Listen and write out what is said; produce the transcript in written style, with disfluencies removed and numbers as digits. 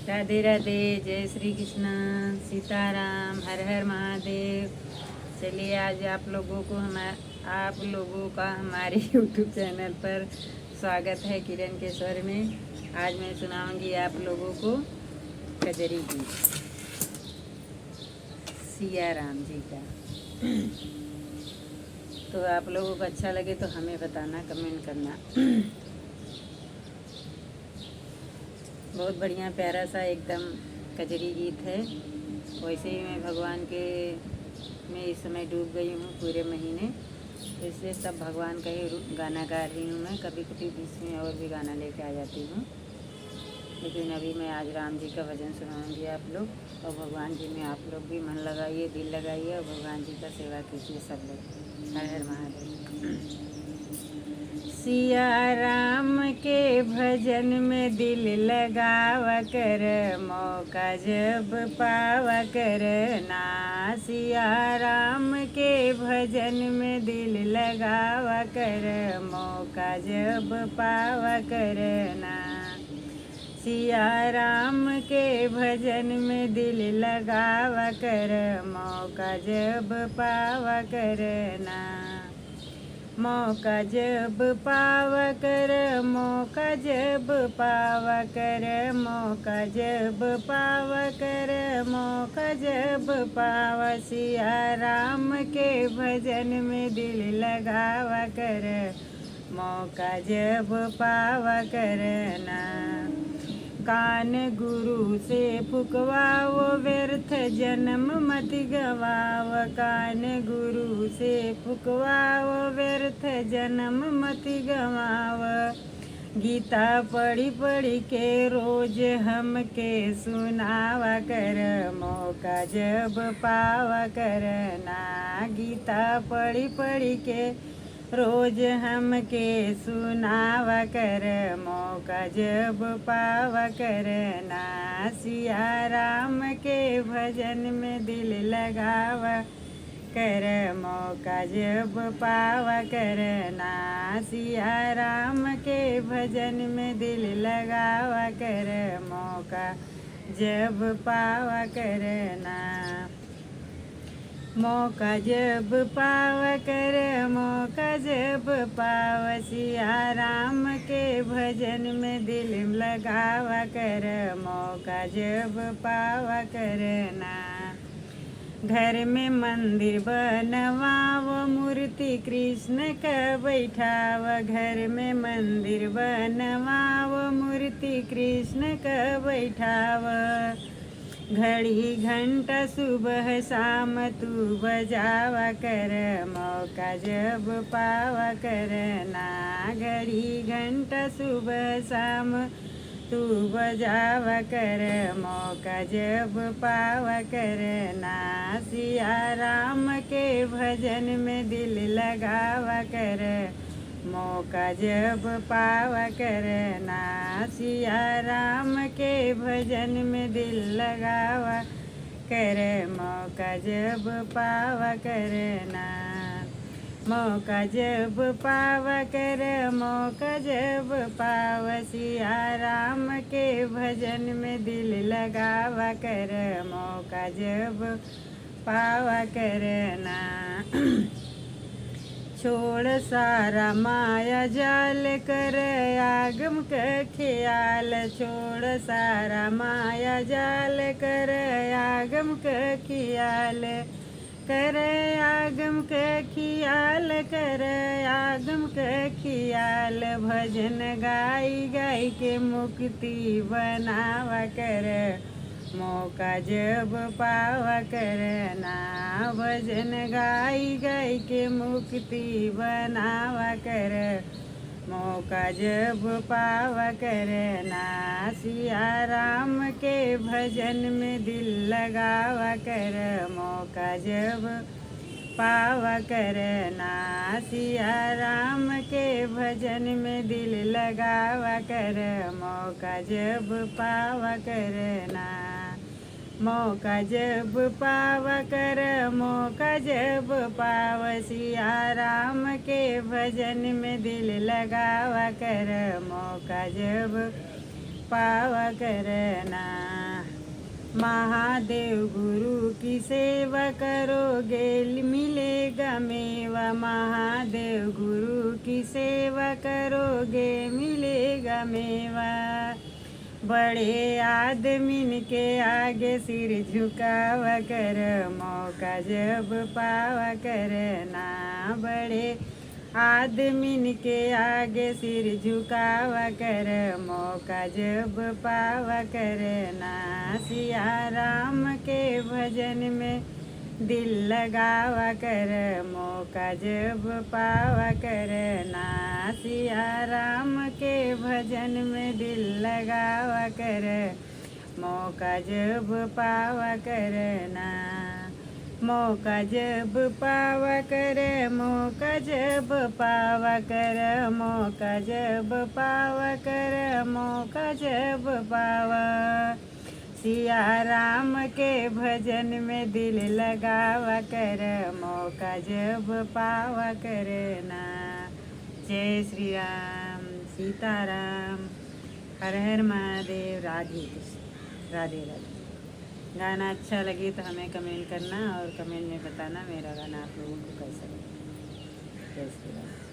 राधे राधे, जय श्री कृष्ण, सीताराम, हर हर महादेव। चलिए आज आप लोगों का हमारे यूट्यूब चैनल पर स्वागत है किरण के स्वर में। आज मैं सुनाऊंगी आप लोगों को कजरी गीत सिया राम जी का। तो आप लोगों को अच्छा लगे तो हमें बताना, कमेंट करना। बहुत बढ़िया प्यारा सा एकदम कजरी गीत है। वैसे ही मैं भगवान के में इस समय डूब गई हूँ पूरे महीने, इसलिए सब भगवान का ही गाना गा रही हूँ। मैं कभी कभी बीच में और भी गाना लेके आ जाती हूँ, लेकिन अभी मैं आज राम जी का भजन सुनाऊंगी आप लोग। और भगवान जी में आप लोग भी मन लगाइए, दिल लगाइए और भगवान जी का सेवा कीजिए सब लोग। हर हर महादेव। सिया राम के भजन में दिल लगावा कर, मौका जब पावा कर ना। सिया राम के भजन में दिल लगावा कर, मौका जब पावा कर ना। सिया राम के भजन में दिल लगावा कर, मौका जब पावा कर ना। मौका जब पावा कर, मौका जब पावा कर, मौका जब पावा कर, मौका जब पावा। सिया राम के भजन में दिल लगावा कर, मौका जब पावा करना। कान गुरु से फुकवाओ, व्यर्थ जन्म मत गवाव। कान गुरु से फुकवाओ, व्यर्थ जन्म मत गवाव। गीता पढ़ी पढ़ी के रोज हमके सुनावा कर, मौका जब पावा करना। गीता पढ़ी पढ़ी के रोज हमके सुनावा कर, मौका जब पावा करना। सिया राम के भजन में दिल लगावा कर, मौका जब पावा करना। सिया राम के भजन में दिल लगावा कर, मौका जब पावा करना। मौका जब पावा कर, मौका जब पावा। सिया राम के भजन में दिल लगावा कर, मौका जब पावा करना। घर में मंदिर बनवाव, मूर्ति कृष्ण का बैठाव। घर में मंदिर बनवाव, मूर्ति कृष्ण का बैठाव। घड़ी घंटा सुबह शाम तू बजावा कर, मौका जब पावा करना। घड़ी घंटा सुबह शाम तू बजावा कर, मौका जब पावा करना। सिया राम के भजन में दिल लगावा कर, मौका जब पावा करना। सिया राम के भजन में दिल लगावा कर, मौका जब पावा करना। मौका जब पावा कर, मौका जब पावा। सिया राम के भजन में दिल लगावा कर, मौका जब पावा करना। छोड़ सारा माया जाल कर, आगम का ख्याल। छोड़ सारा माया जाल कर, आगम का ख्याल कर। आगम का ख्याल कर, आगम का ख्याल। भजन गाई गाई के मुक्ति बनावा कर, मौका जब पावा करना। भजन गाई गाई के मुक्ति बनावा कर, मौका जब पावा करना। सिया राम के भजन में दिल लगावा कर, मौका जब पावा करना। सिया राम के भजन में दिल लगावा कर, मौका जब पावा करना। मौका जब पावा कर, मौका जब पावा। सिया राम के भजन में दिल लगावा कर, मौका जब पावा करना। महादेव गुरु की सेवा करोगे मिलेगा मेवा। महादेव गुरु की सेवा करोगे मिलेगा मेवा। बड़े आदमीन के आगे सिर झुकावा कर, मौका जब पावा करना। बड़े आदमीन के आगे सिर झुकावा कर, मौका जब पावा करना। सिया राम के भजन में दिल लगावा कर, मौका जब पावा करना। सिया राम के भजन में दिल लगावा कर, मौका जब पावा करना। मौका जब पावा कर, मौका जब पावा कर, मौका जब पावा कर, मौका जब पावा। सिया राम के भजन में दिल लगावा कर, मौका जब पावा करना। जय श्री राम, सीताराम, हर हर महादेव, राधे कृष्ण, राधे राधे। गाना अच्छा लगे तो हमें कमेंट करना और कमेंट में बताना मेरा गाना आप लोगों को कैसा लगा। जय श्री राम।